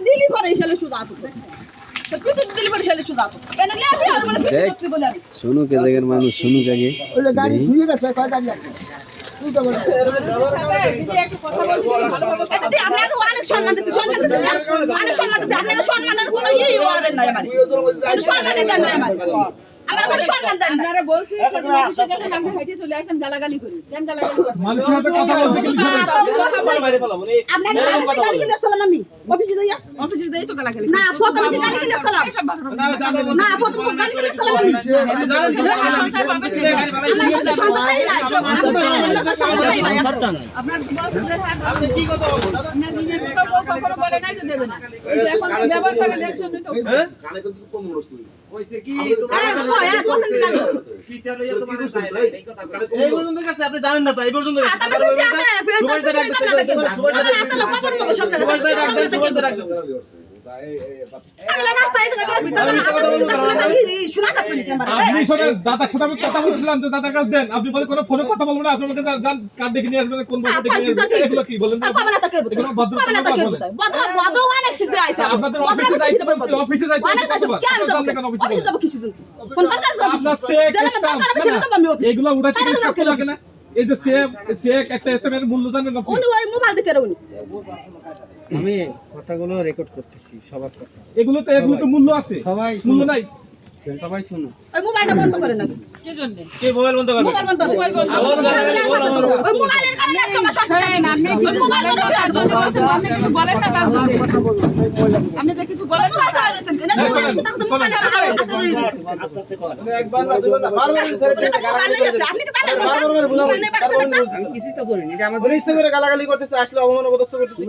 দিলি পরে ইশালে সুদা তো পিছে দিলি পরে ইশালে সুদা তো কেন লে আমি আর বলে পিছে করতে বলে আমি শুনু কে জায়গার মানুষ শুনু জাগে ওই গাড়ি শুয়ে গেছে কয় গাড়ি আছে তুই তো বল দিদি একটু কথা বলতে দিদি আমরা তো অনেক সম্মান দিছি অনেক সম্মান দিছি আপনারা সম্মানের কোনো ইয়ে ওয়ারেন নাই আমার সম্মান দেন না আমার কোনো সম্মান দেন না আপনারা বলছি সেদিন অফিসে গেছেন আপনি হাইটে চলে আসেন গালাগালি করি কেন গালাগালি করেন মানুষের সাথে কথা বলতে গেলে আপনাকে গালি দিলে সালাম আমি অফিসে যাই তো গালাগালি না প্রথমে গালি দিলে সালাম না প্রথমে গালি দিলে সালাম আমি আপনার আপনি কি কথা বলেন আপনার নিজের কখনো বলে নাই যে দেবে না কিন্তু এখন ব্যবহার করে দেখছেন তো কানে তো কম মনস করি কইছে কি এই পর্যন্ত গেছে আপনি জানেন না তো এই পর্যন্ত গেছে আপনি শোনেন দাদার সাথে আমি কথা বলছিলাম তো দাদার কাছে দেন আপনি বলে কোনো ফোনে কথা বলবো না আপনি আমাকে যান কার্ড দেখে নিয়ে আসবেন কোন বছর দেখে নিয়ে আসবেন এগুলো কি বলেন আপনাদের অফিসে যাইতে বলছি অফিসে যাইতে আপনার এগুলো ওটা কি স্টাফ লাগে না এই যে চেক একটা স্টাফের মূল্য জানেন না উনি ওই মোবাইল দেখে উনি আমি কথাগুলো রেকর্ড করতেছি সবার কথা এগুলো তো মূল্য আছে সবাই মূল্য নাই সবাই শুনো ওই মোবাইলটা বন্ধ করে না কি জন্য কে মোবাইল বন্ধ করবে মোবাইল বন্ধ ওই মোবাইলের কারণে সমস্যা হচ্ছে না আপনি কিছু মোবাইলের কারণে বলছেন আপনি কিছু বলেন না বাবু আপনি যে কিছু বলেন না চাইছেন কেন মোবাইল একবার না দুইবার না বারবার ধরে আপনি তো তাদের বারবার বলে আমি কিছু তো করিনি এটা আমাদের ইচ্ছে করে গালাগালি করতেছে আসলে অবমাননা করতেছে